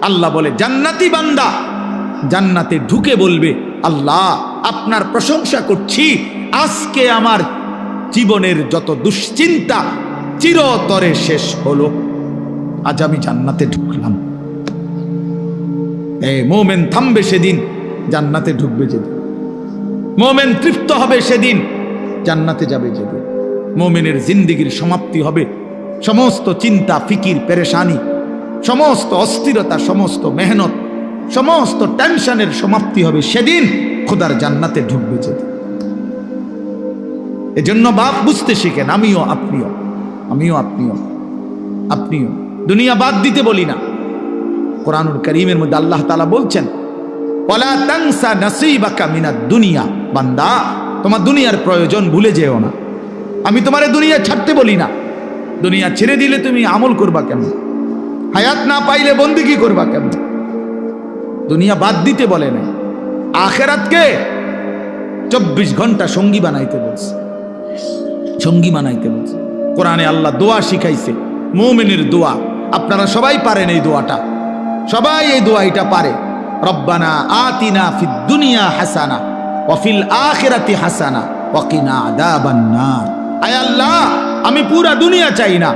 আল্লাহ বলে জান্নাতি বান্দা জান্নাতে ঢুকে বলবে, আল্লাহ আপনার প্রশংসা করছি, আজকে আমার জীবনের যত দুশ্চিন্তা চিরতরে শেষ হলো, আজ আমি জান্নাতে ঢুকলাম। মোমেন থামবে সেদিন, জান্নাতে ঢুকবে যেদিন। মোমেন তৃপ্ত হবে সেদিন, জান্নাতে যাবে যেদিন। মোমেনের জিন্দেগির সমাপ্তি হবে, সমস্ত চিন্তা ফিকির পেরেশানি, সমস্ত অস্থিরতা, সমস্ত মেহনত, সমস্ত টেনশনের সমাপ্তি হবে সেদিন, খোদার জান্নাতে ঢুকবে যেদিন। এজন্য বাপ বুঝতে শিখেন, আমিও আপনিও, আমিও আপনিও, আপনিও। দুনিয়া বাদ দিতে বলি না, কোরআনুল কারীমের মধ্যে আল্লাহ তাআলা বলছেন, ওয়ালা তানসা নাসীবাকা মিনাদ দুনিয়া, বান্দা তোমার দুনিয়ার প্রয়োজন ভুলে যেও না। আমি তোমারে দুনিয়া ছাড়তে বলি না, দুনিয়া ছেড়ে দিলে তুমি আমল করবা কেমন, হায়াত না পাইলে বন্দেগী করবা কেমন। দুনিয়া বাদ দিতে বলে না, আখিরাতকে 24 ঘন্টা সঙ্গী বানাইতে বলছে, সঙ্গী বানাইতে বলছে। কোরআনে আল্লাহ দোয়া শিখাইছে, মুমিনের দোয়া। আপনারা সবাই পারেন এই দোয়াটা, সবাই এই দোয়াটা পারে। রব্বানা আতিনা ফিদ দুনিয়া হাসানা ওয়া ফিল আখিরাতি হাসানা ওয়া কিনা আযাবান নার। আয় আল্লাহ, আমি পুরা দুনিয়া চাই না,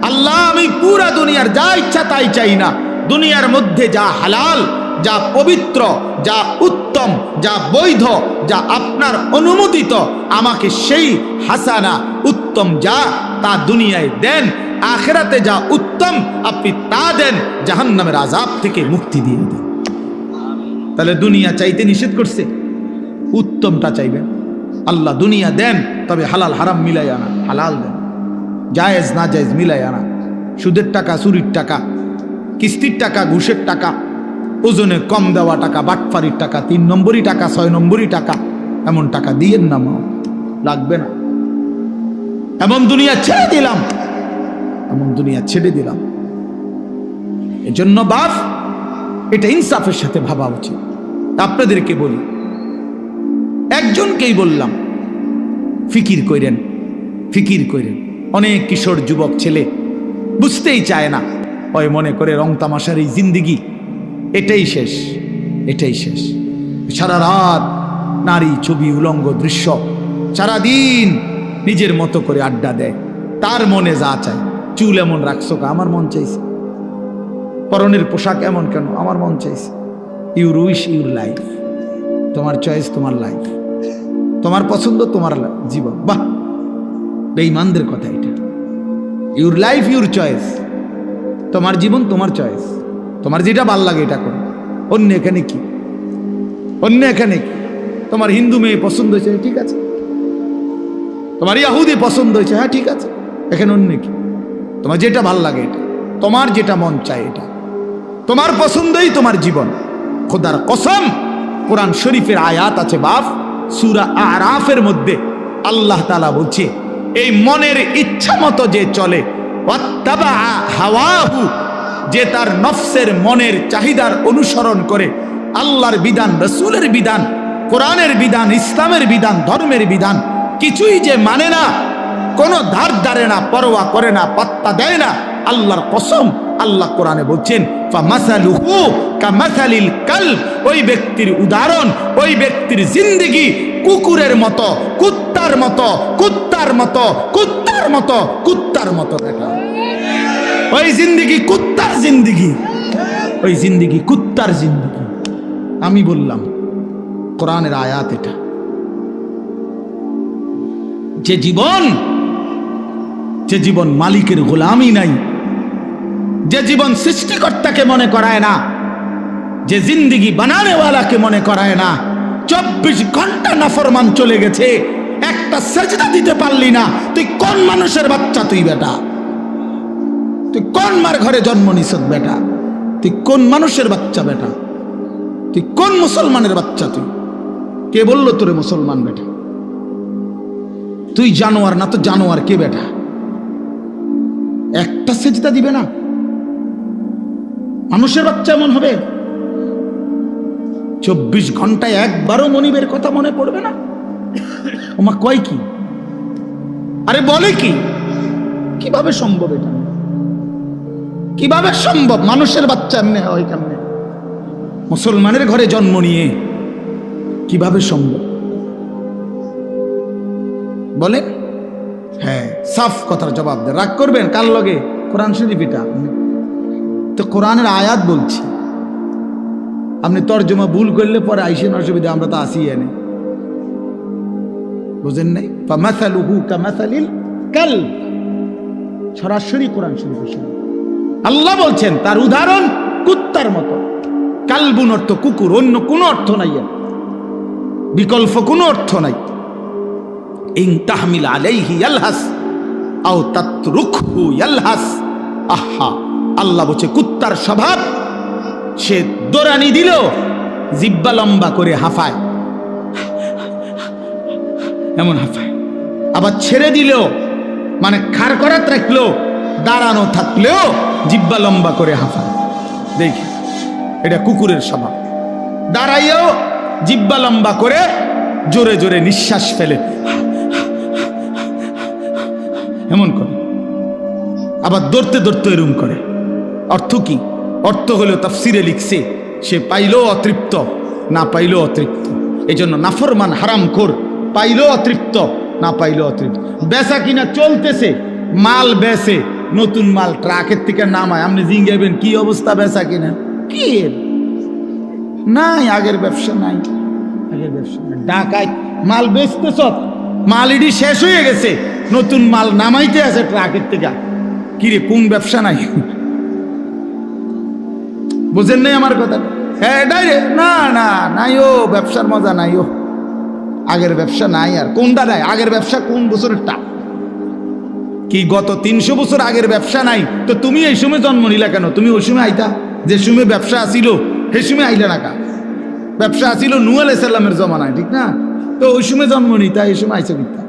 আল্লাহ আমি পুরা দুনিয়ার যা ইচ্ছা তাই চাই না। দুনিয়ার মধ্যে যা হালাল, যা পবিত্র, যা উত্তম, যা বৈধ, যা আপনার অনুমোদিত, আমাকে সেই হাসানা উত্তম যা তা দুনিয়ায় দেন। আখিরাতে যা উত্তম আপনি তা দেন, জাহান্নামের আযাব থেকে মুক্তি দিয়ে দেন। তাহলে দুনিয়া চাইতে নিষেধ করছে, উত্তমটা চাইবেন। আল্লাহ দুনিয়া দেন, তবে হালাল হারাম মিলাই আনা, হালাল দেন, জায়েজ না জায়েজ মিলাই আনা। সুদের টাকা, চুরির টাকা, কিস্তির টাকা, ঘুষের টাকা, ওজনে কম দেওয়া টাকা, বাটফারির টাকা, 3 নম্বরই টাকা, 6 নম্বরই টাকা, এমন টাকা দিয়েন না, মা লাগবে না। এমন দুনিয়া ছেড়ে দিলাম, এমন দুনিয়া ছেড়ে দিলাম। এজন্য বাপ, এটা ইনসাফের সাথে ভাবা উচিত। আপনাদেরকে বলি, একজনকেই বললাম, ফিকির কইরেন, ফিকির কইরেন। অনেক কিশোর যুবক ছেলে বুঝতেই চায় না, ওই মনে করে রং তামাশার এই জিন্দিগি এটাই শেষ, এটাই শেষ। সারা রাত নারী, ছবি, উলঙ্গ দৃশ্য, সারাদিন নিজের মতো করে আড্ডা দেয়। তার মনে যা চায়, চুল এমন রাখছো কা, আমার মন চাইছে, পরনের পোশাক এমন কেন, আমার মন চাইছে। ইউর উইশ ইউর লাইফ, তোমার চয়েস, তোমার লাইফ, তোমার পছন্দ, তোমার জীবন। বাহ, বেঈমানদের কথা এটা। ইউর লাইফ ইউর চয়েস, তোমার জীবন তোমার চয়েস, তোমার যেটা ভাল লাগে এটা করো। অন্য এখানে কি, অন্য এখানে কি? তোমার হিন্দু মেয়ে পছন্দ হয়েছে, ঠিক আছে। তোমার ইহুদি পছন্দ হয়েছে, হ্যাঁ ঠিক আছে, এখানে অন্য কি? তোমার যেটা ভাল লাগে এটা, তোমার যেটা মন চায় এটা, তোমার পছন্দই তোমার জীবন। খোদার কসম, কোরআন শরীফের আয়াত আছে বাপ, সূরা আরাফের মধ্যে আল্লাহ তাআলা বলছে, এই মনের ইচ্ছা মতো যে চলে, ওয়াত্তাবা হাওয়াহু, যে তার নফসের মনের চাহিদার অনুসরণ করে, আল্লাহর বিধান, রাসূলের বিধান, কোরআনের বিধান, ইসলামের বিধান, ধর্মের বিধান কিছুই যে মানে না, কোনো ধার ধারে না, পরোয়া করে না, পাত্তা দেয় না, আল্লাহর কসম, আল্লাহ কোরআনে বলছেন, ফামাসালুহু কামাসালিল কালব, ওই ব্যক্তির উদাহরণ, ওই ব্যক্তির জিন্দেগি কুকুরের মতো, কুত্তার মতো, কুত্তার মতো, কুত্তার মতো, কুত্তার মতো। দেখা ওই জিন্দেগি কুত্তার জিন্দেগি, ওই জিন্দেগি কুত্তার জিন্দেগি। আমি বললাম, কোরআনের আয়াত এটা। যে জীবন, যে জীবন মালিকের গোলামি নাই, যে জীবন সৃষ্টিকর্তাকে মনে করায় না, যে জিন্দেগি বানানেওয়ালাকে মনে করায় না, 24 ঘন্টা নাফরমান চলে গেছে, একটা সেজদা দিতে পারলি না, তুই কোন মানুষের বাচ্চা? তুই বেটা, তুই কোন মার ঘরে জন্ম নিছ বেটা? তুই কোন মানুষের বাচ্চা বেটা? তুই কোন মুসলমানের বাচ্চা? তুই কে বললো তোরে মুসলমান বেটা? তুই জানোয়ার না তো জানোয়ার কে বেটা? একটা সেজদা দিবে না, মানুষের বাচ্চা এমন হবে? 24 ঘন্টায় একবারও মনিবের কথা মনে পড়বে না? ওমা কয় কি, আরে বলে কি, কিভাবে সম্ভব এটা? কিভাবে সম্ভব? মানুষের বাচ্চা এমনি হয় কেমনে? মুসলমানের ঘরে জন্ম নিয়ে কিভাবে সম্ভব বলেন? হ্যাঁ, সাফ কথার জবাব দেন। রাগ করবেন কার লগে? কোরআন শরীফ এটা তো কোরআনের আয়াত বলছি। আপনি তর্জমা ভুল করলে পরে আইসেন, অসুবিধা, আমরা তো আসি এনে। বুঝেন নাই? ফামাসালুহু কামাসালিল কালব, সরাসরি কোরআন শরীফ আল্লাহ বলছেন তার উদাহরণ কুত্তার মতো। কালবুন অর্থ কুকুর, অন্য কোনো অর্থ নাই, বিকল্প কোনো অর্থ নাই। ইন তাহমিল আলাইহি ইয়ালহাস আও তাতরুকহু ইয়ালহাস। আহা, আল্লাহ বলছে কুত্তার স্বভাব, সে দৌড়ানি দিল জিব্বা লম্বা করে হাঁফায়, এমন হাঁফায়। আবার ছেড়ে দিলেও মানে খাড় করাত রাখলো, দাঁড়ানো থাকলেও জিব্বা লম্বা করে হাঁফায়। দেখি, এটা কুকুরের স্বভাব। দাঁড়াইও জিব্বা লম্বা করে জোরে জোরে নিঃশ্বাস ফেলে, এমন করে। আবার দৌড়তে দৌড়তে এরম করে। অর্থ কি? অর্থ হলো তাফসিরে লিখছে, সে পাইলেও অতৃপ্ত, না পাইলেও অতৃপ্ত। এই জন্য নাফরমান হারামখোর, পাইলেও অতৃপ্ত, না পাইলেও অতৃপ্ত। বেচা কিনা চলতেছে, মাল বেচে, নতুন মাল ট্রাকের থেকে নামায়, আপনি জিঙ্গাইবেন কি অবস্থা বেচা কিনা? কি নাই, আগের ব্যবসা নাই, আগের ব্যবসা নাই। ঢাকায় মাল বেচতেছ, মাল ইডি শেষ হয়ে গেছে, নতুন মাল নামাইতে আছে ট্রাকের থেকে। কি রে, কোন ব্যবসা নাই? বুঝেন নাই আমার কথা? হ্যাঁ, না না নাই, ও ব্যবসার মজা নাই, ও আগের ব্যবসা নাই। আর কোনটা নাই? আগের ব্যবসা কোন বছরেরটা? কি গত 300 বছর আগের ব্যবসা নাই? তো তুমি এই সময় জন্ম নিলা কেন? তুমি ওই সময় আইতা, যে সময় ব্যবসা আসিল সেই সময় আইলে না কা? ব্যবসা আসিল নূহ আলাইহিস সালামের জমানায়, ঠিক না? তো ওই সময় জন্ম নিতা, এই সময় আইসা কিতা?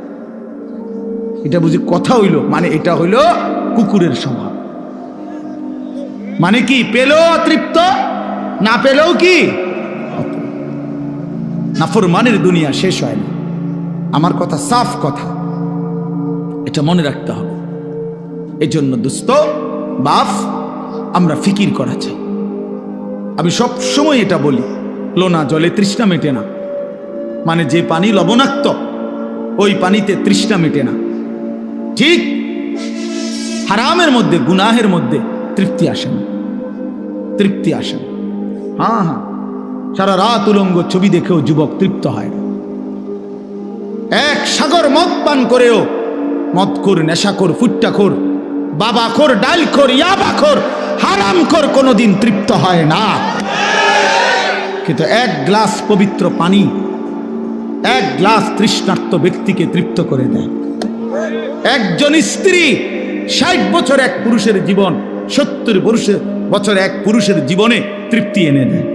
এটা বুঝি কথা হইল? মানে এটা হইল কুকুরের স্বভাব। মানে কি? পেলেও অতৃপ্ত, না পেলেও কি? নাফরমানের দুনিয়া শেষ হয় না। আমার কথা সাফ কথা, এটা মনে রাখতে হবে। এই জন্য দোস্ত বাপ, আমরা ফিকির করা চাই। আমি সব সময় এটা বলি, লোনা জলে তৃষ্ণা মেটে না। মানে যে পানি লবণাক্ত, ওই পানিতে তৃষ্ণা মেটে না। ঠিক হারামের মধ্যে, গুনাহের মধ্যে তৃপ্তি আসে না, তৃপ্তি আসে না। হ্যাঁ হ্যাঁ, সারা রাত উলঙ্গ ছবি দেখেও যুবক তৃপ্ত হয় না। এক সাগর মদ পান করেও মদখোর, নেশাখোর, ফুট্টাখোর, বাবাখোর, ডালখোর, ইয়াবাখোর, হারামখোর কোনোদিন তৃপ্ত হয় না। কিন্তু এক গ্লাস পবিত্র পানি এক গ্লাস তৃষ্ণার্ত ব্যক্তিকে তৃপ্ত করে দেয়। একজন স্ত্রী 60 বছর এক পুরুষের জীবন, 70 বছর এক পুরুষের জীবনে তৃপ্তি এনে দেয়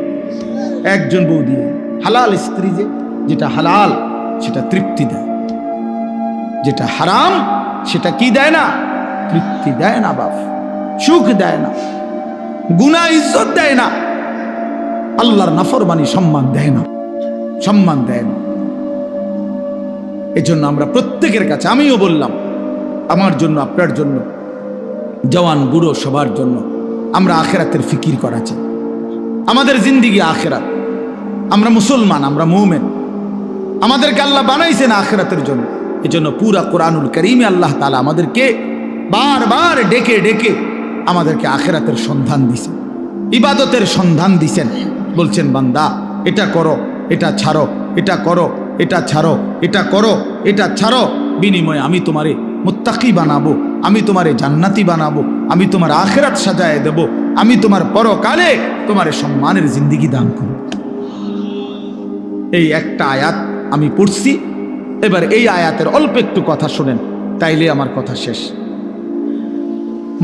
একজন বউ দিয়ে। হালাল স্ত্রী, যেটা হালাল সেটা তৃপ্তি দেয়, যেটা হারাম সেটা কি দেয় না? তৃপ্তি দেয় না বাপ, সুখ দেয় না, গুনাহ ইজ্জত দেয় না, আল্লাহর নাফরমানি সম্মান দেয় না, সম্মান দেয় না। এজন্য আমরা প্রত্যেকের কাছে, আমিও বললাম, আমার জন্য, আপনার জন্য, জওয়ান বুড়ো সবার জন্য, আমরা আখেরাতের ফিকির করা চাই। আমাদের জিন্দিগি আখেরাত। আমরা মুসলমান, আমরা মুমিন, আমাদেরকে আল্লাহ বানাইছেন আখেরাতের জন্য। এজন্য পুরা কোরআনুল কারীমে আল্লাহ তাআলা আমাদেরকে বারবার ডেকে ডেকে আমাদেরকে আখেরাতের সন্ধান দিছেন, ইবাদতের সন্ধান দিছেন। বলছেন বান্দা এটা করো, এটা ছাড়ো, এটা করো, এটা ছাড়ো, এটা করো, এটা ছাড়ো, বিনিময়ে আমি তোমারে মুত্তাকি বানাবো, আমি তোমারে জান্নাতি বানাবো, আমি তোমার আখেরাত সাজায় দেব, আমি তোমার পরকালে তোমার সম্মানের জিন্দেগি দান করব। এই একটা আয়াত আমি পড়ছি। এবার এই আয়াতের অল্প একটু কথা শোনেন, তাইলে আমার কথা শেষ।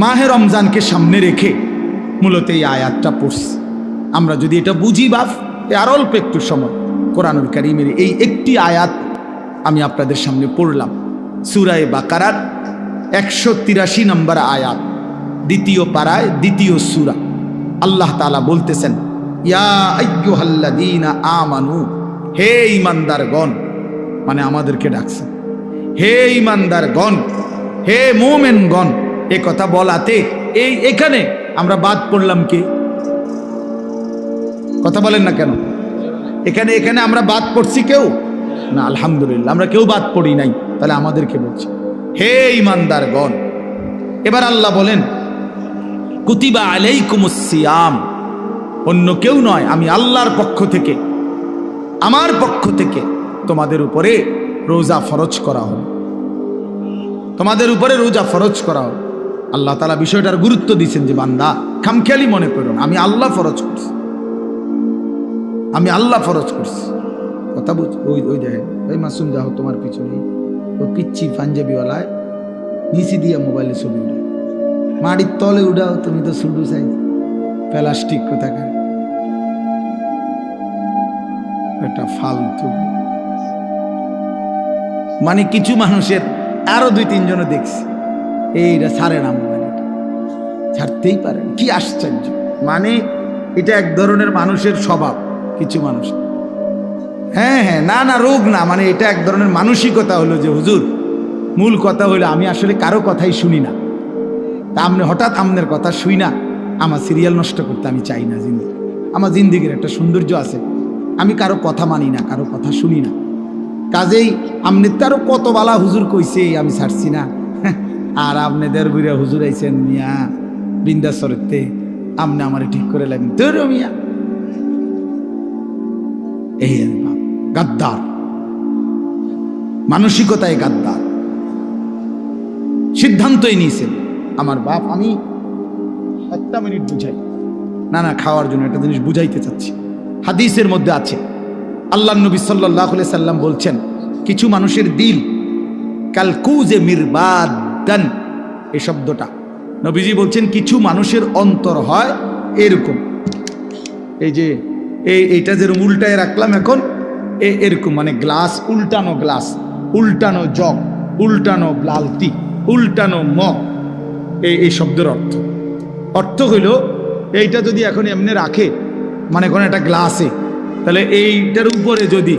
মাহে রমজানকে সামনে রেখে মূলত এই আয়াতটা পড়ছি। আমরা যদি এটা বুঝি বাপ, আর অল্প একটু সময় কোরআনুল কারীমের এই একটি আয়াত আমি আপনাদের সামনে পড়লাম। সূরা বাকারার 183 নম্বর আয়াত, দ্বিতীয় পারায়, দ্বিতীয় সূরা। আল্লাহ তাআলা বলতেছেন, ইয়া আইয়ুহাল্লাযীনা আমানু, হে ঈমানদারগণ, মানে আমাদেরকে ডাকছেন, হে ঈমানদারগণ, হে মুমিনগণ। এ কথা বলাতে এখানে আমরা বাদ পড়লাম কে? কথা বলেন না কেন? এখানে এখানে আমরা বাদ পড়ছি কেউ না? আলহামদুলিল্লাহ আমরা কেউ বাদ পড়ি নাই। তাহলে আমাদেরকে বলছি, হে ঈমানদারগণ, এবার আল্লাহ বলেন কুতিবা আলাইকুমুস সিয়াম, অন্য কেউ নয়, আমি আল্লাহর পক্ষ থেকে, আমার পক্ষ থেকে তোমাদের উপরে রোজা ফরজ করা হলো। তোমাদের উপরে রোজা ফরজ করা হলো। আল্লাহ তাআলা বিষয়টার গুরুত্ব দিয়েছেন যে বান্দা খামখেয়ালি মনে করো না, আমি আল্লাহ ফরজ করছি, আমি আল্লাহ ফরজ করছি। কথা বুঝ? ওই ওই দেখেন ওই মাসুম যাও তোমার পিছনে ওই পিচ্ছি পাঞ্জাবিওয়ালায় নিচে দিয়ে মোবাইলে ছবি উঠে, মাটির তলে উঠাও, তুমি তো শুধু চাই প্লাস্টিক কোথাকার, এটা ফালতু। মানে কিছু মানুষের আরো 2-3 জনে দেখছি এইটা ছাড়ে না, মোবাইল ছাড়তেই পারে, কি আশ্চর্য। মানে এটা এক ধরনের মানুষের স্বভাব, কিছু মানুষ। হ্যাঁ হ্যাঁ, না না, রোগ না, মানে এটা এক ধরনের মানসিকতা হলো যে হুজুর মূল কথা হলো আমি আসলে কারো কথাই শুনি না, তা আপনি হঠাৎ আপনার কথা শুই না আমার সিরিয়াল নষ্ট করতে আমি চাই না। জিন্দিগি, আমার জিন্দিগির একটা সৌন্দর্য আছে, আমি কারো কথা মানি না, কারো কথা শুনি না। কাজেই আপনি তারও কত বালা হুজুর কইছে আমি ছাড়ছি না, আর আপনাদের বুড়া হুজুর আইছেন মিয়া বৃন্দাসরতে, আপনি আমার ঠিক করে লাগবেন তোর মিয়া। এই গাদ্দার মানসিকতায়, গাদ্দার সিদ্ধান্তই নিয়েছেন আমার বাপ। আমি একটা মিনিট বুঝাই, না না খাওয়ার জন্য একটা জিনিস বুঝাইতে চাচ্ছি। হাদিসের মধ্যে আছে আল্লাহর নবী সাল্লাল্লাহু আলাইহি সাল্লাম বলছেন কিছু মানুষের দিল কালকুজে মিরবাদান, এই শব্দটা নবীজি বলছেন কিছু মানুষের অন্তর হয় এরকম, এই যে এইটা যেরকম উল্টায় রাখলাম এখন এরকম, মানে গ্লাস উল্টানো, গ্লাস উল্টানো, জগ উল্টানো, বালতি উল্টানো, মগ, এই শব্দের অর্থ হইল এইটা যদি এখন এমনি রাখে, মানে কোনো একটা গ্লাসে, তাহলে এইটার উপরে যদি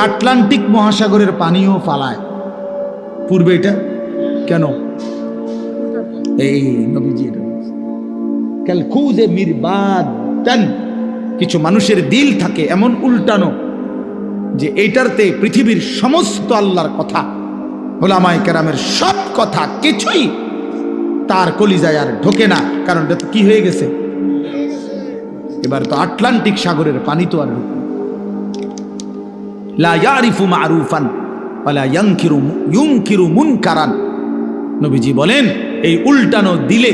আটলান্টিক মহাসাগরের পানিও ফালায় পূর্বে, এটা কেন? এই নবীজি এটা কালকুজে মিরবাদান, কিছু মানুষের দিল থাকে এমন উল্টানো যে এইটারতে পৃথিবীর সমস্ত আল্লাহর কথা, ওলামায়ে কেরামের সব কথা কিছুই তার কলিজায় আর ঢোকে না, কারণ এটা তো কি হয়ে গেছে, এবার তো আটলান্টিক সাগরের পানি তো আর লা ইয়ারিফু মারুফান ওয়ালা ইউনকিরু মুনকারান। নবীজি বলেন এই উল্টানো দিলে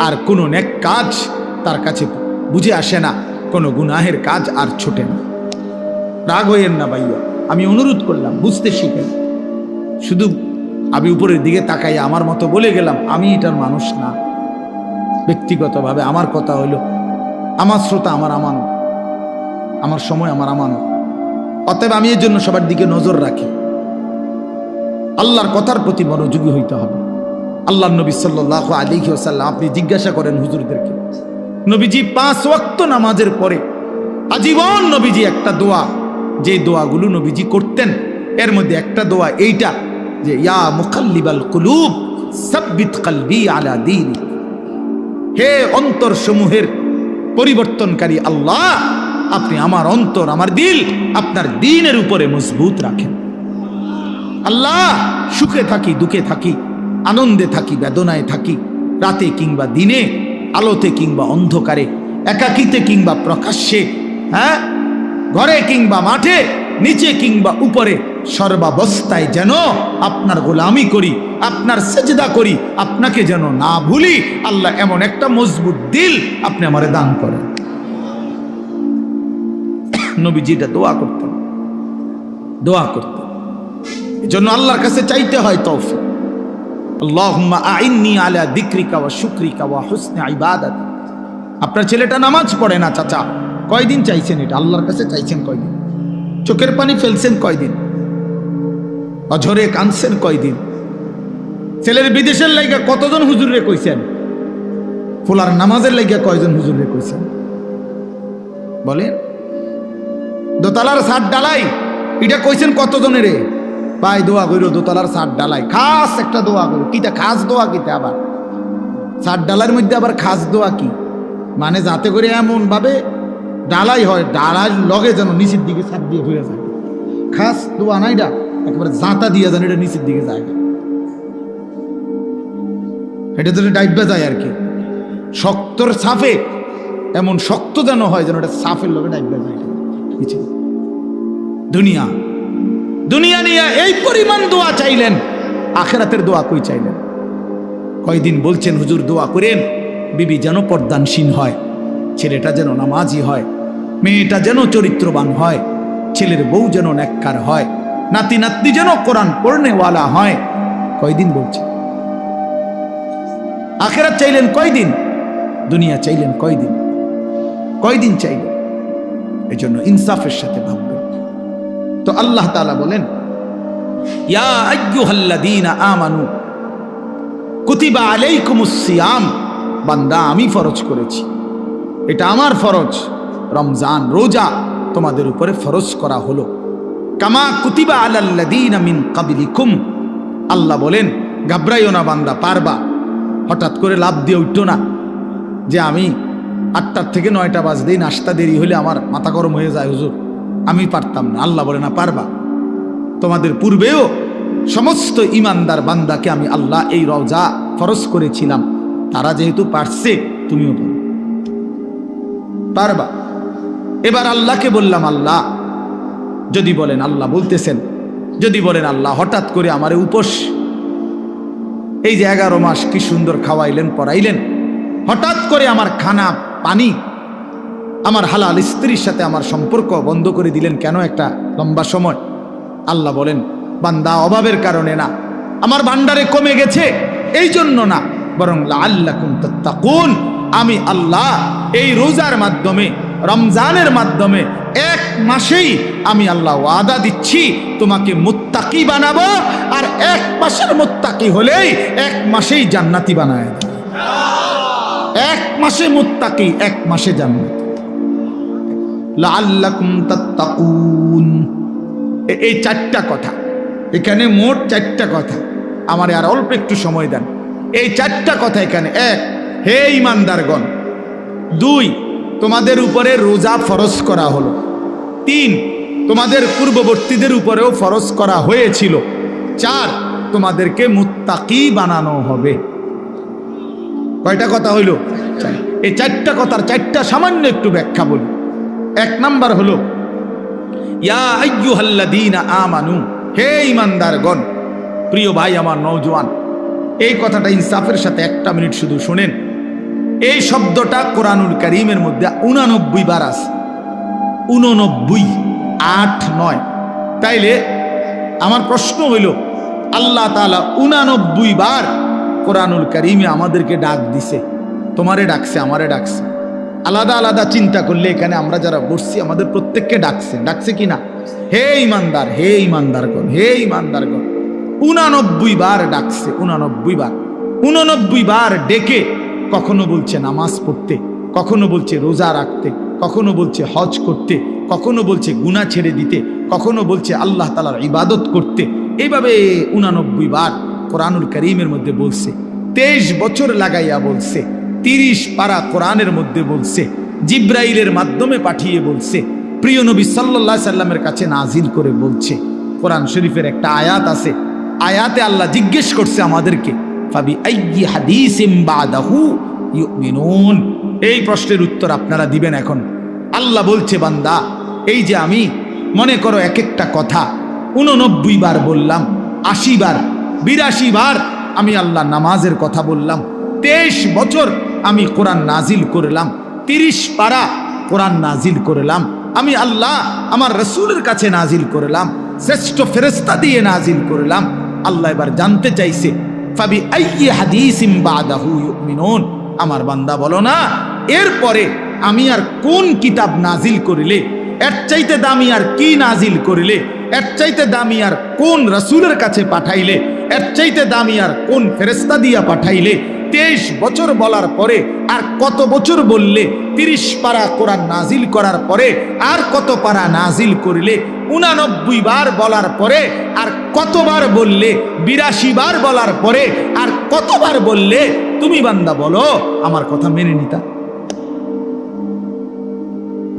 আর কোনো নেক কাজ তার কাছে বুঝে আসে না, কোনো গুনাহের কাজ আর ছোটে না। রাগ হইয়েন না ভাইয়া, আমি অনুরোধ করলাম বুঝতে শিখেন। শুধু আমি উপরের দিকে তাকাই আমার মতো বলে গেলাম, আমি এটার মানুষ না। ব্যক্তিগতভাবে আমার কথা হলো আমার শ্রোতা আমার আমানত, আমার সময় আমার আমানত। অতএব আমি এর জন্য সবার দিকে নজর রাখি, আল্লাহর কথার প্রতি মনোযোগী হইতে হবে। আল্লাহর নবী সাল্লাল্লাহু আলাইহি ওয়াসাল্লাম, আপনি জিজ্ঞাসা করেন হুজুরদেরকে, নবীজি 5 ওয়াক্ত নামাজের পরে আজীবন নবীজি একটা দোয়া, যে দোয়াগুলো নবীজি করতেন এর মধ্যে একটা দোয়া এইটা যে ইয়া মুকাল্লিবাল কুলুব সাব্বিত কলবি আলা দীনিক, হে অন্তর সমূহের পরিবর্তনকারী আল্লাহ, আপনি আমার অন্তর, আমার দিল আপনার দ্বীনের উপরে মজবুত রাখেন। আল্লাহ, সুখে থাকি দুঃখে থাকি, আনন্দে থাকি বেদনায় থাকি, রাতে কিংবা দিনে, আলোতে কিংবা অন্ধকারে, একাকিতে কিংবা প্রকাশ্যে, হ্যাঁ, ঘরে কিংবা মাঠে, নিচে কিংবা উপরে, সর্বাবস্থায় যেন আপনার গোলামি করি, আপনার সেজদা করি, আপনাকে যেন না ভুলি। আল্লাহ এমন একটা মজবুত দিল আপনি আমারে দান করেন। নবীজি এটা দোয়া করতেন, দোয়া করতেন। এজন্য আল্লাহর কাছে চাইতে হয় তৌফিক। আল্লাহুম্মা আইন্নি আলা যিকরিকা ওয়া শুকরিকা ওয়া হুসনি ইবাদাতি। আপনার ছেলেটা নামাজ পড়ে না চাচা, কয়দিন চাইছেন এটা? আল্লাহর কাছে চাইছেন কয়দিন? চোখের পানি ফেলছেন কয়দিন? অঝরে কাঁদছেন কয়দিন? ছেলের বিদেশের লাইগা কতজন হুজুরে কইছেন? ফুলার নামাজের লাইগা কয়জন হুজুরে কইছেন? বলেন। দোতলার ছাদ ডালাই এটা কইছেন কতজনের? রে ভাই দোয়া কইরো, দোতলার ছাদ ডালাই খাস একটা দোয়া করো। কিটা খাস দোয়া? কিটা আবার ছাদ ডালার মধ্যে আবার খাস দোয়া কি? মানে যাতে করে এমন ভাবে ডালাই হয়, ডালার লগে যেন নিচের দিকে ছাপ দিয়ে হয়ে যায়। খাস দোয়া নাইডা একেবারে জাঁতা দিয়ে যেন এটা নিচের দিকে যায়, এটা যেন ডাইবা যায় আর কি। শক্তর সাফে এমন শক্ত যেন হয় যেন এটা সাফের লগে ডাইবা যায়। দুনিয়া দুনিয়া নিয়ে এই পরিমাণ দোয়া চাইলেন, আখেরাতের দোয়া কই চাইলেন? কয়দিন বলছেন হুজুর দোয়া করেন বিবি যেন পর্দানসীন হয়, ছেলেটা যেন নামাজি হয়, মেয়েটা যেন চরিত্রবান হয়, ছেলের বউ যেন নেককার হয়, নাতি নাতনি যেন কোরআন পড়নেওয়ালা হয়। কয়দিন বলছেন? আখেরাত চাইলেন কয়দিন? দুনিয়া চাইলেন কয়দিন? কয়দিন চাইলেন? এই জন্য ইনসাফের সাথে ভাববেন। তো আল্লাহ তাআলা বলেন, ইয়া আইয়ুহাল্লাযীনা আমানু কুতিবা আলাইকুমুস সিয়াম, বান্দা আমি ফরজ করেছি, এটা আমার ফরজ, রমজান রোজা তোমাদের উপরে ফরজ করা হলো। কামা কুতিবা আলাল্লাযীনা মিন ক্বাবলিকুম, আল্লাহ বলেন ঘাবড়াইও না বান্দা, পারবা। হঠাৎ করে লাভ দিয়ে উঠতো না যে আমি 8টার থেকে 9টা বাজতেই নাস্তা দেরি হলে আমার মাথা গরম হয়ে যায় হুজুর, আমি পারতাম না। আল্লাহ বলে না, পারবা। তোমাদের পূর্বেও সমস্ত ইমানদার বান্দাকে আমি আল্লাহ এই রোজা ফরজ করেছিলাম, তারা যেহেতু পারছে তুমিও পারবা। এবার আল্লাহকে বললাম, আল্লাহ যদি বলেন, আল্লাহ বলতেছেন যদি বলেন আল্লাহ হঠাৎ করে আমার উপোস, এই যে 11 মাস কি সুন্দর খাওয়াইলেন পড়াইলেন, হঠাৎ করে আমার খানা পানি, আমার হালাল স্ত্রীর সাথে আমার সম্পর্ক বন্ধ করে দিলেন কেন একটা লম্বা সময়? আল্লাহ বলেন, বান্দা অভাবের কারণে না, আমার ভান্ডারে কমে গেছে এই জন্য না, বরং লাআল্লাকুম তাত্তাকুন, আমি আল্লাহ এই রোজার মাধ্যমে, রমজানের মাধ্যমে 1 মাসেই আমি আল্লাহ ওয়াদা দিচ্ছি তোমাকে মুত্তাকি বানাবো, আর 1 মাসের মুত্তাকি হলেই 1 মাসেই জান্নাতি বানায়। 1 মাসে মুত্তাকি, 1 মাসে জান্নাতি। লাআল্লাকুম তাত্তাকুন, এই 4টা কথা এখানে, মোট 4টা কথা। আমারে আর অল্প একটু সময় দেন। এই 4টা কথা এখানে। 1, হে ঈমানদারগণ। 2, তোমাদের উপরে রোজা ফরজ করা হলো। 3, তোমাদের পূর্ববর্তীদের উপরেও ফরজ করা হয়েছিল। 4, তোমাদেরকে মুত্তাকি বানানো হবে। কয়টা কথা হইল? এই 4টা কথার 4টা সামান্য একটু ব্যাখ্যা বলি। 1 নাম্বার হলো ইয়া আইয়ুহাল্লাযীনা আমানু, হে ঈমানদারগণ। প্রিয় ভাই আমার নওজোয়ান, এই কথাটা ইনসাফের সাথে 1টা মিনিট শুধু শুনেন। এই শব্দটা কোরআনুল কারীমের মধ্যে 89 বার আছে। 89, 8, 9। তাইলে আমার প্রশ্ন হইল, আল্লাহ তাআলা 89 বার কোরআনুল কারীমে আমাদেরকে ডাক দিছে, তোমারে ডাকছে, আমারে ডাকছে। আলাদা আলাদা চিন্তা করলে এখানে আমরা যারা বসছি আমাদের প্রত্যেককে ডাকছে কিনা? হে ঈমানদার, হে ঈমানদারগণ, হে ঈমানদারগণ। 89 বার ডাকছে, 89 বার। 89 বার ডেকে কখনো বলছে নামাজ পড়তে, কখনো বলছে রোজা রাখতে, কখনো বলছে হজ করতে, কখনো বলছে গুনাহ ছেড়ে দিতে, কখনো বলছে আল্লাহ তাআলার ইবাদত করতে। এইভাবে 89 বার কোরআনুল কারীমের মধ্যে বলছে। 23 বছর লাগাইয়া বলছে। 30 পারা কোরআনের মধ্যে বলছে। জিব্রাইলের মাধ্যমে পাঠিয়ে বলছে। প্রিয় নবী সাল্লাল্লাহু আলাইহি সাল্লামের কাছে নাজিল করে বলছে। কোরআন শরীফের একটা আয়াত আছে, আয়াতে আল্লাহ জিজ্ঞেস করছে আমাদেরকে, ফাবি আইয়ি হাদিসিম বাদাহু ইউমিনুন। এই প্রশ্নের উত্তর আপনারা দিবেন এখন। আল্লাহ বলছে, বান্দা এই যে আমি মনে করো এক একটা কথা 89 বার বললাম, 80 বার, 82 বার আমি আল্লাহ নামাজের কথা বললাম। 23 বছর আমি কোরআন নাজিল করলাম। 30 পারা কোরআন নাজিল করলাম। আমি আল্লাহ আমার রাসূলের কাছে নাজিল করলাম, শ্রেষ্ঠ ফেরেশতা দিয়ে নাজিল করলাম। আল্লাহ এবার জানতে চাইছে, ফাবি আইয়ি হাদিসিম বাদাহু ইউমিনুন। আমার বান্দা বলো না, এরপরে আমি আর কোন কিতাব নাজিল করিলে, এর চাইতে দামি আর কি নাজিল করিলে, এর চাইতে দামি আর কোন রাসূলের কাছে পাঠাইলে, এর চাইতে দামি আর কোন ফেরেশতা দিয়া পাঠাইলে। 23 বছর বলার পরে আর কত বছর বললে? 30 পারা কোরআন নাজিল করার পরে আর কত পারা নাজিল করিলে? 89 বার বলার পরে আর কতবার বললে? 82 বার বলার পরে আর কতবার বললে? তুমি বান্দা বলো, আমার কথা মেনে নিতা?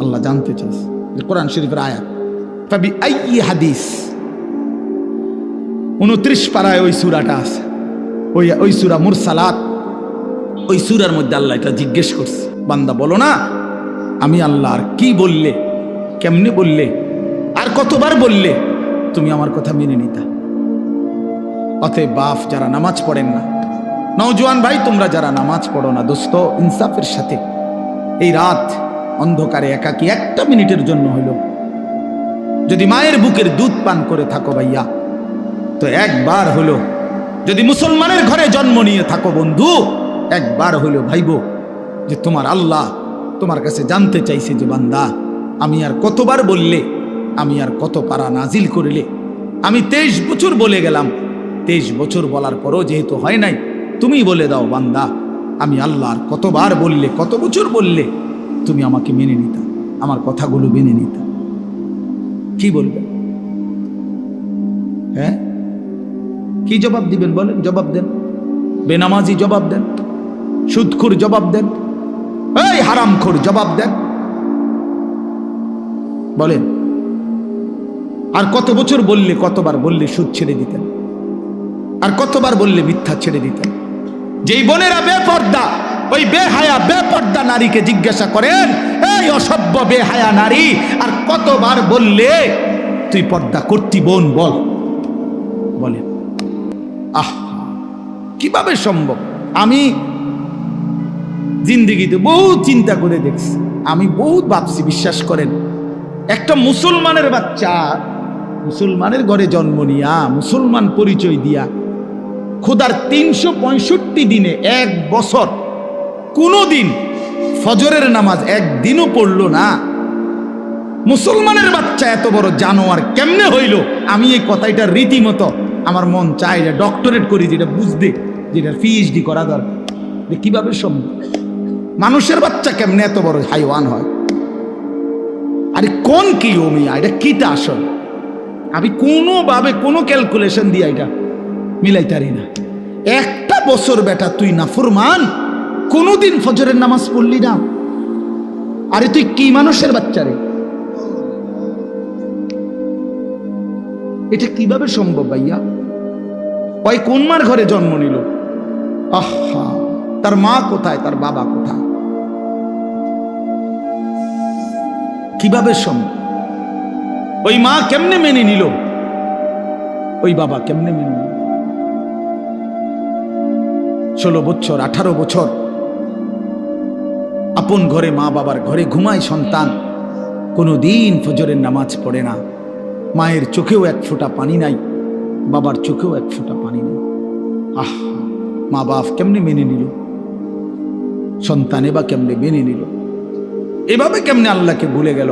আল্লাহ জানতে চাইছে, কোরআন শরীফের আয়াত। ফাবি আইয়ি হাদিস, 29 পারায় ওই সূরাটা আছে, ওই সূরা মুরসালাত, ওই সূরার মধ্যে আল্লাহ এটা জিজ্ঞেস করছে, বান্দা বলো না আমি আল্লাহ আর কি বললে, কেমনে বললে, আর কতবার বললে তুমি আমার কথা মেনে নিতা। অতএব বাপ যারা নামাজ পড়েন না, নওজোয়ান ভাই তোমরা যারা নামাজ পড়ো না, দোস্ত ইনসাফের সাথে এই রাত অন্ধকারে একাকী একটা মিনিটের জন্য হইল যদি মায়ের বুকের দুধ পান করে থাকো ভাইয়া, তো একবার হলো, যদি মুসলমানের ঘরে জন্ম নিয়ে থাকো বন্ধু, একবার হলো ভাইবো যে তোমার আল্লাহ তোমার কাছে জানতে চাইছে যে বান্দা আমি আর কতবার বললে, আমি আর কত পারা নাজিল করিলে। আমি 23 বছর বলে গেলাম, 23 বছর বলার পরও যেহেতু হয় নাই, তুমি বলে দাও বান্দা আমি আল্লাহ আর কতবার বললে, কত বছর বললে তুমি আমাকে মেনে নিতা, আমার কথাগুলো মেনে নিতা। কি বলবেন? হ্যাঁ, কি জবাব দিবেন বলেন? জবাব দেন। বেনামাজি জবাব দেন, সুদখোর জবাব দেন, এই হারামখোর জবাব দেন, বলেন। আর কত বছর বললে, কতবার বললে সুদ ছেড়ে দিতেন, আর কতবার বললে মিথ্যা ছেড়ে দিতেন। যেই বোনেরা বেপর্দা, ওই বেহায়া বেপর্দা নারীকে জিজ্ঞাসা করেন, এই অসভ্য বেহায়া নারী আর কতবার বললে তুই পর্দা করতি বোন, বল, বলেন। আহ, কিভাবে সম্ভব? আমি জিন্দেগিতে বহুত চিন্তা করে দেখছি, আমি বহুত ভাবছি, বিশ্বাস করেন। একটা মুসলমানের বাচ্চা মুসলমানের ঘরে জন্ম নিয়া, মুসলমান পরিচয় দিয়া, খোদার 365 দিনে এক বছর কোনদিন ফজরের নামাজ একদিনও পড়লো না, মুসলমানের বাচ্চা এত বড় জানোয়ার কেমনে হইল? আমি এই কথাটা রীতিমতো আমার মন চাই যে ডক্টরেট করি, যেটা বুঝতে, যেটা PhD করা দরকার, কিভাবে সম্ভব? মানুষের বাচ্চা কেমনে এত বড় হাইওয়ান হয়? আরে কোন কি ওমিয়া, এটা কিটা আসল? আমি কোনোভাবে কোনো ক্যালকুলেশন দিয়ে এটা মিলাইতারি না। একটা বছর বেটা তুই নাফরমান, কোনোদিন ফজরের নামাজ পড়লি না, আরে তুই কি মানুষের বাচ্চা রে? এটা কিভাবে সম্ভব ভাইয়া? ওই কোন মার ঘরে জন্ম নিল? আহা, তার মা কোথায়, তার বাবা কোথায়? কিভাবে সম্ভব? ওই মা কেমনে মেনে নিল, ওই বাবা কেমনে মেনে নিল? 16 বছর 18 বছর আপন ঘরে, মা বাবার ঘরে ঘুমায় সন্তান, কোনোদিন ফজরের নামাজ পড়ে না, মায়ের চোখেও এক ফোঁটা পানি নাই, বাবার চোখেও এক ফোঁটা পানি নাই। আহ, মা বাপ কেমনে মেনে নিল? সন্তানে বা কেমনে মেনে নিল? এভাবে কেমনে আল্লাহকে ভুলে গেল?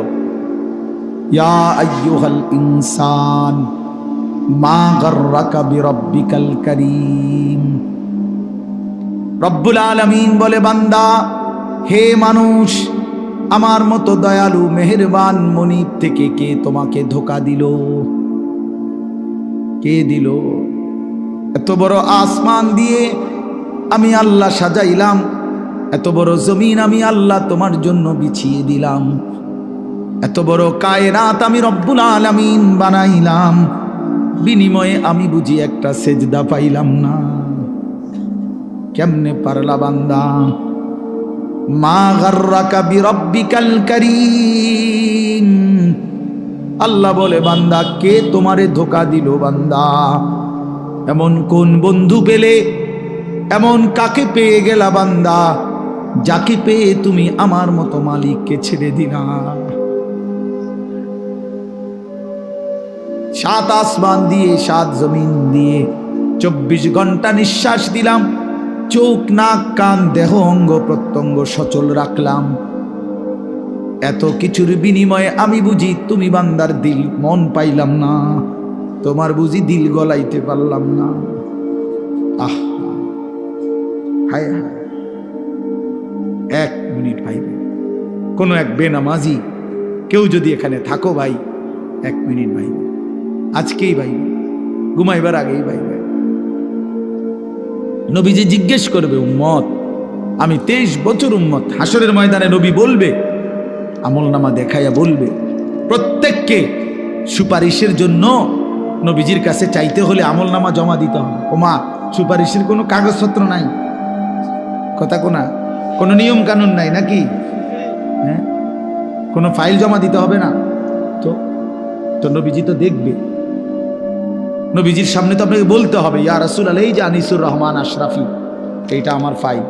ইয়া আইয়ুহাল ইনসান মা গাররাকা বিরাব্বিকাল কারীম। রব্বুল আলামিন বলে, বান্দা, হে মানুষ, আমার মতো দয়ালু মেহেরবান মনিব থেকে কে তোমাকে ধোঁকা দিল? কে দিল? এত বড় আসমান দিয়ে আমি আল্লাহ সাজাইলাম, এত বড় জমিন আমি আল্লাহ তোমার জন্য বিছিয়ে দিলাম, এত বড় কায়নাত আমি রব্বুল আলামিন বানাইলাম, বিনিময়ে আমি বুঝি একটা সেজদা পাইলাম না? কেমনে পারলা বান্দা? মা গাররাকা বিরাব্বিকাল কারীম। আল্লাহ বলে, বান্দা, কে তোমারে ধোঁকা দিল? বান্দা, এমন কোন বন্ধু পেলে, এমন কাকে পেয়ে গেলা বান্দা, যাকে পেয়ে তুমি আমার মতো মালিককে ছেড়ে দিলা? 7 আসমান দিয়ে, 7 জমিন দিয়ে 24 ঘন্টা নিঃশ্বাস দিলাম, চোখ নাক কান দেহ অঙ্গ প্রত্যঙ্গ সচল রাখলাম, এত কিছুর বিনিময়ে আমি বুঝি তুমি বান্দার দিল মন পাইলাম না, তোমার বুঝি দিল গলাইতে পারলাম না। আহ, হায় হায়, 1 মিনিট ভাইবে, কোনো এক বেনামাজি কেউ যদি এখানে থাকো ভাই, 1 মিনিট ভাইবে, আজকেই ভাইবে, ঘুমাইবার আগেই ভাইবে। নবীজি জিজ্ঞেস করবে, উম্মত, আমি 23 বছর উম্মত, হাসরের ময়দানে নবী বলবে, আমলনামা দেখাইয়া বলবে, প্রত্যেককে সুপারিশের জন্য নবীজির কাছে চাইতে হলে আমলনামা জমা দিতে হবে। ওমা, সুপারিশের কোনো কাগজপত্র নাই, কথা কোনা, কোনো নিয়ম কানুন নাই নাকি? হ্যাঁ, কোনো ফাইল জমা দিতে হবে না তো? তো নবীজি তো দেখবে, নবীজির সামনে তো আপনাকে বলতে হবে, ইয়া রাসূলুল্লাহ, এই যে আনিসুর রহমান আশরাফি, এইটা আমার ফাইল,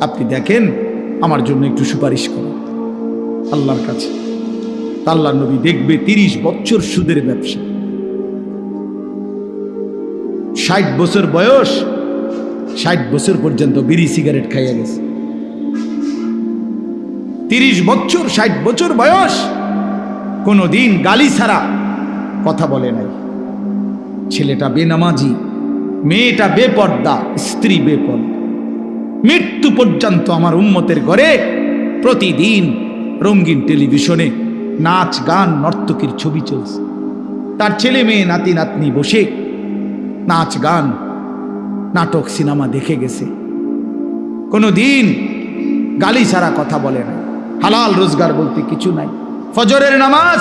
আপনি দেখেন, আমার জন্য একটু সুপারিশ করুন আল্লাহর কাছে। আল্লাহর নবী দেখবে 30 বছর সুদের ব্যবসা, 60 বছর বয়স, 60 বছর পর্যন্ত বিড়ি সিগারেট খাইয়া গেছে। 30 বছর, 60 বছর বয়স, কোনদিন গালি ছাড়া কথা বলে নাই। ছেলেটা বেনামাজি, মেয়েটা বেপর্দা, স্ত্রী বেপর্দা। মৃত্যু পর্যন্ত আমার উম্মতের ঘরে প্রতিদিন রঙিন টেলিভিশনে নাচ গান নর্তকীর ছবি চলছে। তার ছেলে মেয়ে নাতি নাতনি বসে নাচ গান নাটক সিনেমা দেখে গেছে। কোনোদিন গালি ছাড়া কথা বলে না, হালাল রোজগার বলতে কিছু নাই। ফজরের নামাজ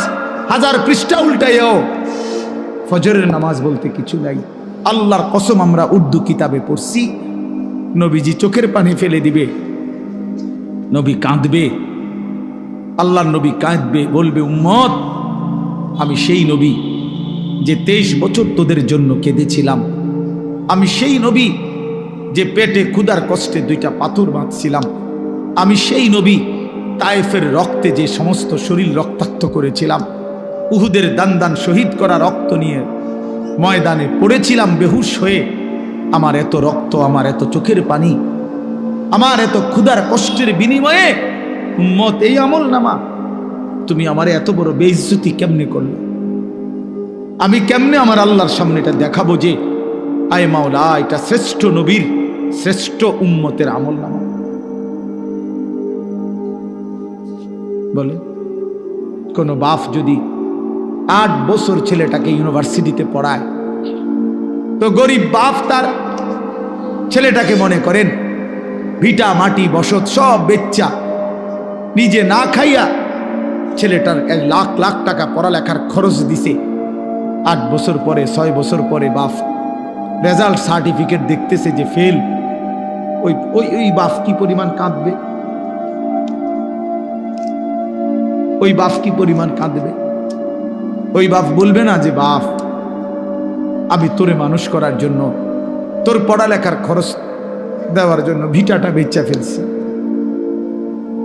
1000 পৃষ্ঠা উল্টাইও, ফজরের নামাজ বলতে কিছু নাই। আল্লাহর কসম, আমরা উর্দু কিতাবে পড়ছি, নবীজি চোখের পানি ফেলে দিবে, নবী কাঁদবে, আল্লাহর নবী কাঁদবে, বলবে, উম্মত, আমি সেই নবী যে 23 বছর তোদের জন্য কেঁদেছিলাম। আমি সেই নবী যে পেটে ক্ষুধার কষ্টে 2টা পাথর বাঁধছিলাম। আমি সেই নবী তায়েফের রক্তে যে সমস্ত শরীর রক্তাক্ত করেছিলাম। উহুদের দান শহীদ করা রক্ত নিয়ে ময়দানে পড়েছিলাম বেহুশ হয়ে। আমার এত রক্ত, আমার এত চোখের পানি, আমার এত ক্ষুধার কষ্টের বিনিময়ে উম্মত এই আমল নামা, তুমি আমার এত বড় বেইজ্জতি কেমনে করলে? আমি কেমনে আমার আল্লাহর সামনে এটা দেখাবো যে আয় মাওলা, এটা শ্রেষ্ঠ নবীর, শ্রেষ্ঠ উম্মতের আমল নামা? বলে, কোন বাপ যদি 8 বছর ছেলেটাকে ইউনিভার্সিটিতে পড়ায়, তো গরিব বাপ তার ছেলেটাকে মনে করেন ভিটা মাটি বসত সব বেচ্চা, নিজে না খাইয়া ছেলেটার 1 লাখ লাখ টাকা পড়ালেখার খরচ দিছে। 8 বছর পরে, 6 বছর পরে বাপ রেজাল্ট সার্টিফিকেট দেখতেছে যে ফেল। ওই বাপ কি পরিমাণ কাঁদবে? ওই বাপ কি পরিমাণ কাঁদবে? ওই বাপ বলবে না যে, বাপ, আমি তোরে মানুষ করার জন্য, তোর পড়ালেখার খরচ দেওয়ার জন্য ভিটাটা বেচা ফেলছি,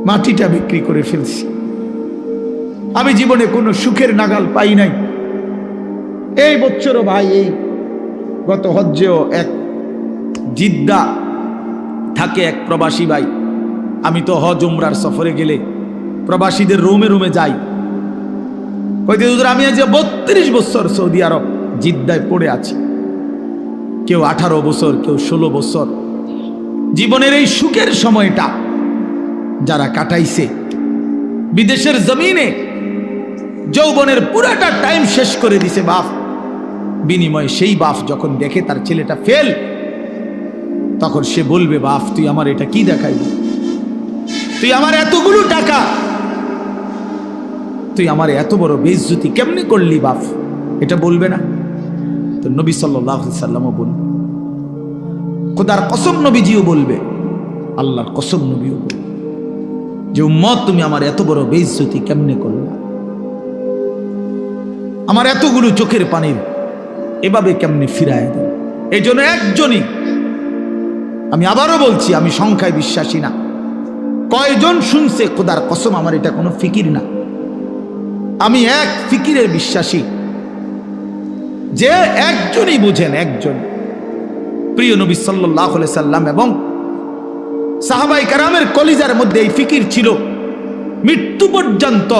মাটিটা বিক্রি করে ফেলছি, আমি জীবনে কোনো সুখের নাগাল পাই নাই। এই বছরও ভাই, এই গত হজ্জেও এক জিদ্দা থাকে এক প্রবাসী ভাই, আমি তো হজ উমরার সফরে গেলে প্রবাসীদের রুমে রুমে যাই, কইতে হুজুর আমি আজ 32 বছর সৌদি আরব জিদ্দায় পড়ে আছি। কেউ 18 বছর, কেউ 16 বছর। জীবনের এই সুখের সময়টা যারা কাটাইছে বিদেশের জমিনে, যৌবনের পুরাটা টাইম শেষ করে দিছে বাপ, বিনিময়ে সেই বাপ যখন দেখে তার ছেলেটা ফেল, তখন সে বলবে, বাপ, তুই আমার এটা কি দেখাইবি? তুই আমার এতগুলো টাকা, তুই আমার এত বড় বেইজ্জতি কেমনে করলি বাপ? এটা বলবে না? তো নবী সাল্লাল্লাহু আলাইহি সাল্লামও বলবে, খোদার কসম নবীজিও বলবে, আল্লাহর কসম নবীও বলবে যে, উম্মত, তুমি আমার এত বড় বেইজ্জতি কেমনে করলা? আমার এতগুলো চোখের পানির এভাবে কেমনে ফিরায় দেন? এই জন্য একজনই, আমি আবারও বলছি, আমি সংখ্যায় বিশ্বাসী না। কয়জন শুনছে? খোদার কসম আমার এটা কোনো ফিকির না, আমি এক ফিকিরের বিশ্বাসী, যে একজনই বুঝেন, একজন প্রিয় নবী সাল্লাল্লাহু আলাইহি সাল্লাম এবং সাহাবায়ে কেরামের কলিজার মধ্যে এই ফিকির ছিল মৃত্যু পর্যন্ত,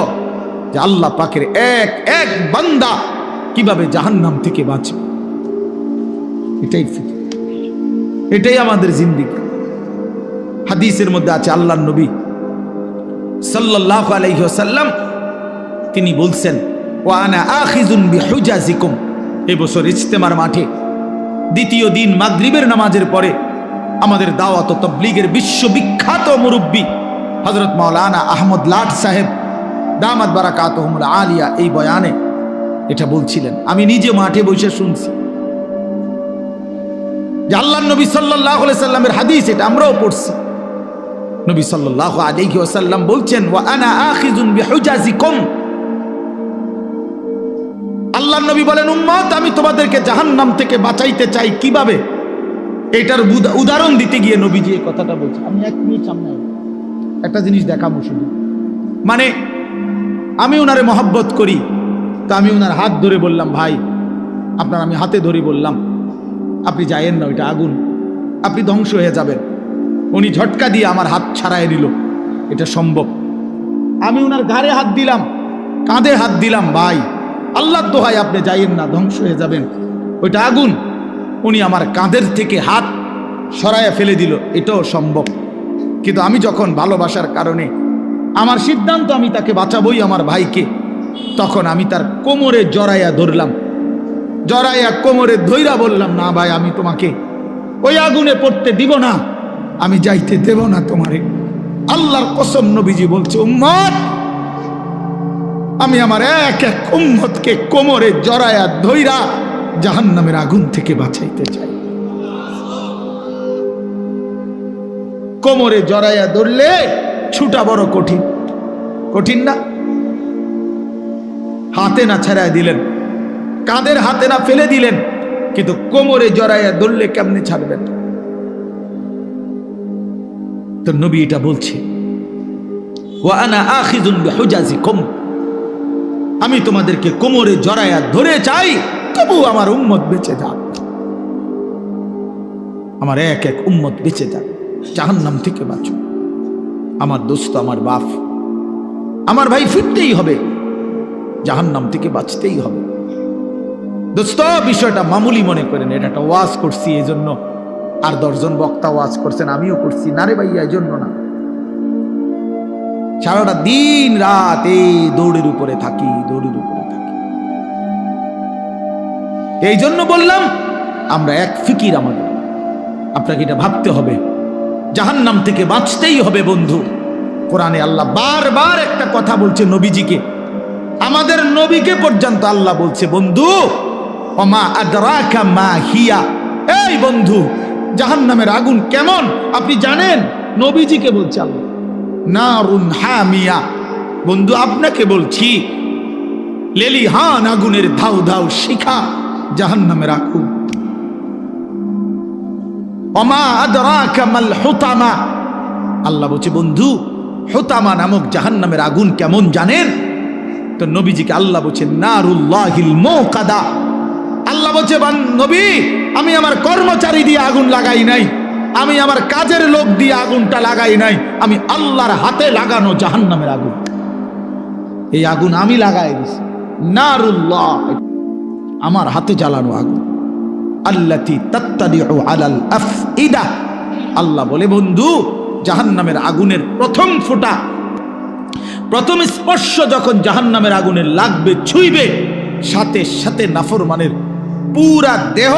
যে আল্লাহ পাকের এক এক বান্দা কিভাবে জাহান্নাম থেকে বাঁচবে। এটাই ফিকির, এটাই আমাদের জিন্দেগি। হাদিসের মধ্যে আছে, আল্লাহর নবী সাল্লাল্লাহু আলাইহি ওয়াসাল্লাম তিনি বলছেন, ওয়া আনা আখিযুন বিহুজাজিকুম। এই বছর ইজতেমার মাঠে দ্বিতীয় দিন মাগরিবের নামাজের পরে আমাদের দাওয়াত ও তাবলীগের বিশ্ববিখ্যাত মুরব্বী হযরত মাওলানা আহমদ লাট সাহেব দামাত বারাকাতুহুমুল আলিয়া এই বয়ানে এটা বলছিলেন। আমি নিজে মাঠে বসে শুনছি যে আল্লাহর নবী সাল্লাল্লাহু আলাইহি সাল্লামের হাদিস, এটা আমরাও পড়ছি। নবী সাল্লাল্লাহু আলাইহি ওয়াসাল্লাম বলছেন, ওয়া আনা আখিযুন বিহুজাজিকুম। আল্লাহর নবী বলেন, উম্মত আমি তোমাদেরকে জাহান্নাম থেকে বাঁচাইতে চাই কিভাবে। এটার উদাহরণ দিতে গিয়ে নবীজি এই কথাটা বলছে। আমি এক মিনিট সামনে একটা জিনিস দেখাবো শুধু, মানে আমি ওনারে মহব্বত করি, তো আমি ওনার হাত ধরে বললাম, ভাই আপনার আমি হাতে ধরে বললাম, আপনি যায়েন না, ওইটা আগুন, আপনি ধ্বংস হয়ে যাবেন। উনি ঝটকা দিয়ে আমার হাত ছাড়াই নিল, এটা সম্ভব। আমি ওনার ঘাড়ে হাত দিলাম, কাঁধে হাত দিলাম, ভাই আল্লাহর দোহাই আপনি যাইয়েন না, ধ্বংস হয়ে যাবেন, ওইটা আগুন। উনি আমার কাঁধের থেকে হাত সরাইয়া ফেলে দিল, এটাও সম্ভব। কিন্তু আমি যখন ভালোবাসার কারণে আমার সিদ্ধান্ত আমি তাকে বাঁচাবই, আমার ভাইকে, তখন আমি তার কোমরে জড়াইয়া ধরলাম, জড়াইয়া কোমরে ধইরা বললাম, না ভাই আমি তোমাকে ওই আগুনে পড়তে দিব না, আমি যাইতে দেব না তোমারে। আল্লাহর কসম নবীজি বলছে, উম্মত আমি আমার এক এক উম্মতকে কোমরে জড়াইয়া ধইরা জাহান্নামের আগুন থেকে বাঁচাইতে চাই। কোমরে জড়াইয়া ধরলে ছুটা বড় কঠিন, কঠিন না? হাতে না ছাড়াই দিলেন, কাঁধের হাতে না ফেলে দিলেন, কিন্তু কোমরে জড়াইয়া ধরলে কেমনে ছাড়বেন? তো নবী এটা বলছে, ওয়া আনা আখিযুন বিহুজাজিকুম, আমি তোমাদেরকে কোমরে জড়াইয়া ধরে চাই, তবু আমার উম্মত বেঁচে যাক, আমার এক এক উম্মত বেঁচে যাক, জাহান্নাম থেকে বাঁচো। আমার দোস্ত, আমার বাপ, আমার ভাই ফিরতেই হবে, জাহান্নাম থেকে বাঁচতেই হবে। দোস্ত বিষয়টা মামুলি মনে করেন, এটা একটা ওয়াজ করছি এই জন্য, আর 10 জন বক্তা ওয়াজ করছেন, আমিও করছি না রে ভাইয়া, এই জন্য না। সারাটা দিন রাত এই দৌড়ের উপরে থাকি, দৌড়ের উপরে থাকি। এই জন্য বললাম আমরা এক ফিকির, আমাদের আপনাকে এটা ভাবতে হবে, জাহান্নাম থেকে বাঁচতেই হবে বন্ধু। কোরআনে আল্লাহ বারবার একটা কথা বলছে নবীজিকে, আমাদের নবীকে পর্যন্ত আল্লাহ বলছে, বন্ধু ওমা আদরাকা মা হিয়া, এই বন্ধু জাহান্নামের আগুন কেমন আপনি জানেন? নবীজিকে বলছে আল্লাহ। নারুন হামিয়া, বন্ধু আপনাকে বলছি, লেলিহান আগুনের ধাউ ধাউ শিখা জাহান্নামের আগুন। ওমা আদরাকা মাল হুতামা, আল্লাহ বলছে বন্ধু হুতামা নামক জাহান্নামের আগুন কেমন জানেন? তো নবীজিকে আল্লাহ বলছে নারুল্লাহিল মুকাদা, আল্লাহ বলছে নবী আমি আমার কর্মচারী দিয়ে আগুন লাগাই নাই, আমি আমার কাজের লোক দিয়ে আগুনটা লাগাই নাই, আমি আল্লাহর হাতে লাগানো জাহান্নামের আগুন, এই আগুন আমি লাগাই দিছি। নারুল্লাহ, আমার হাতে জ্বালানো আগুন। আল্লাতী তাত্তালিউ আলাল আফইদা, আল্লাহ বলে বন্ধু জাহান্নামের আগুনের প্রথম ফোঁটা, প্রথম স্পর্শ যখন জাহান্নামের আগুনের লাগবে, ছুঁইবে, সাথে সাথে নাফরমানের পুরা দেহ,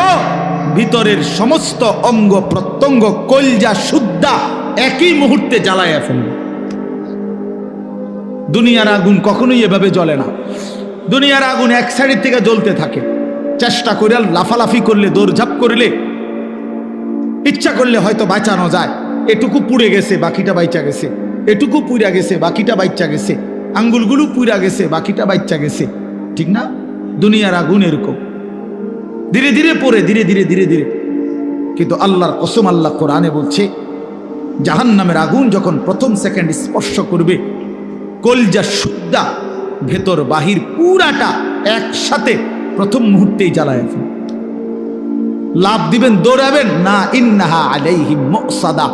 ভিতরের সমস্ত অঙ্গ প্রত্যঙ্গ, কলজা সুদ্ধা একই মুহূর্তে জ্বালাইয়া ফেলবে। দুনিয়ার আগুন কখনোই এভাবে জ্বলে না। দুনিয়ার আগুন এক সাইড থেকে জ্বলতে থাকে, চেষ্টা করে লাফালাফি করলে, দৌড়ঝাঁপ করলে, ইচ্ছা করলে হয়তো বাঁচানো যায়। এটুকু পুড়ে গেছে, বাকিটা বাইচা গেছে, এটুকু পুড়া গেছে, বাকিটা বাইচা গেছে, আঙ্গুলগুলো পুড়া গেছে, বাকিটা বাইচা গেছে, ঠিক না? দুনিয়ার আগুন এরকম ধীরে ধীরে পড়ে, ধীরে ধীরে ধীরে ধীরে। কিন্তু আল্লাহর কসম, আল্লাহ কোরআনে বলছে জাহান্নামের আগুন যখন প্রথম সেকেন্ড স্পর্শ করবে, কলজা সুদ্ধা ভেতর বাহির পুরাটা একসাথে প্রথম মুহূর্তেই জ্বালায় ফেলবে। লাভ দিবেন, দৌড়াবেন না। ইন্নাহা আলাইহিম মুসাদা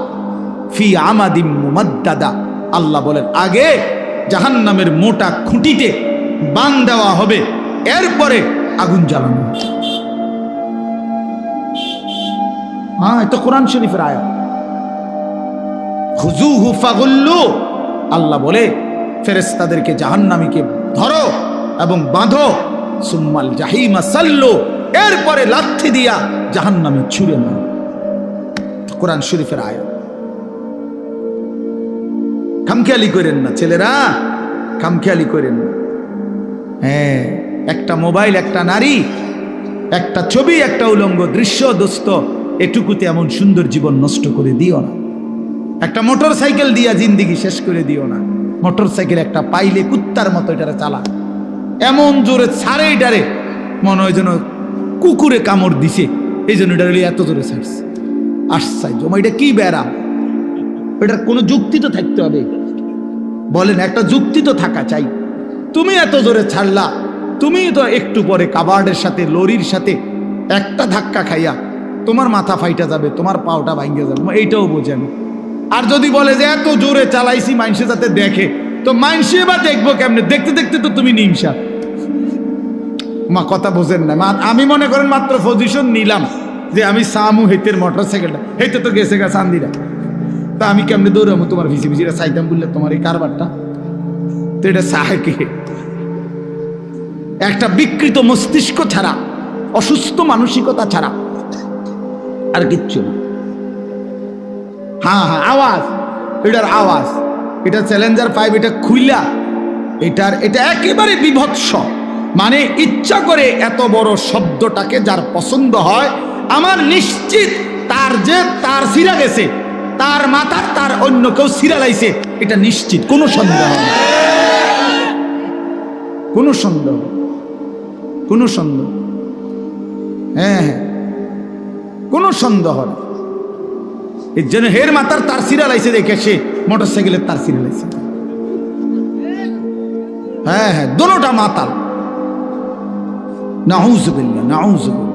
ফি আমাদিম মুমাদ্দাদা, আল্লাহ বলেন আগে জাহান্নামের মোটা খুঁটিতে বান দেওয়া হবে, এরপরে আগুন জ্বালানো। হ্যাঁ, এটা কোরআন শরীফের আয়াত। খুযুহু ফাগুল্লু, আল্লাহ বলে ফেরেশতাদেরকে জাহান্নামীকে ধরো এবং বাঁধো, সুম্মাল জাহিমা সাল্লু, এরপরে লাথি দিয়া জাহান্নামে ছুঁড়ে মারো। কোরআন শরীফের আয়াত। খামখেয়ালি করেন না ছেলেরা, খামখেয়ালি করেন না। হ্যাঁ, একটা মোবাইল, একটা নারী, একটা ছবি, একটা উলঙ্গ দৃশ্য, দোস্ত, এটুকুতে এমন সুন্দর জীবন নষ্ট করে দিও না। একটা মোটর সাইকেল দিয়া জিন্দিগি শেষ করে দিও না। মোটর সাইকেল একটা পাইলে কুত্তার মতো এটারে চালা, এমন জোরে ছাড়ে এটারে মনে হয় যেন কুকুরে কামড় দিছে, এই জন্য এটা এত জোরে ছাড়ছে। আশ্চর্য, এটা কি বেড়া, এটার কোনো যুক্তি তো থাকতে হবে, বলেন একটা যুক্তি তো থাকা চাই। তুমি এত জোরে ছাড়লা, তুমি তো একটু পরে কাবার্ডের সাথে লরির সাথে একটা ধাক্কা খাইয়া তোমার মাথা ফাইটা যাবে, তোমার পাওটা ভাঙ্গে যাবে, এইটাও বোঝেন। আর যদি বলে যে এত জোরে চালাইছি মানুষে যাতে দেখে, তো মানুষে বা দেখবো কেমনে? দেখতে দেখতে তো তুমি নিমসা। মা কথা বোঝেন না। আমি মনে করেন মাত্র পজিশন নিলাম যে আমি সামু হেতের মোটর সাইকেলটা, হেতে তো গেছে গা চান্দিরা, তা আমি কেমনে দৌড়াবো তোমার ভিসি ভিসিটা চাইতাম বললে তোমার এই কারবারটা? তো এটা সাহেকে একটা বিকৃত মস্তিষ্ক ছাড়া, অসুস্থ মানসিকতা ছাড়া আর কিচ্ছু না। হ্যাঁ হ্যাঁ, আওয়াজ, এটার আওয়াজ, এটা চ্যালেঞ্জার 5, এটা খুইলা, এটা একেবারে বিভৎস। মানে ইচ্ছা করে এত বড় শব্দটাকে যার পছন্দ হয়, আমার নিশ্চিত তার সিরা গেছে, তার মাথার তার অন্য কেউ সিরা লাইছে, এটা নিশ্চিত, কোনো সন্দেহ নেই, কোনো সন্দেহ, কোনো সন্দেহ, হ্যাঁ হ্যাঁ, কোনো সন্দেহ নেই। এর জন্য হের মাথার তার সিরা লাইছে দেখে সে মোটর সাইকেলের তার সিরা লাইছে। হ্যাঁ হ্যাঁ, দোনোটা মাতাল। নাউজুবিল্লাহ, নাউজুবিল্লাহ।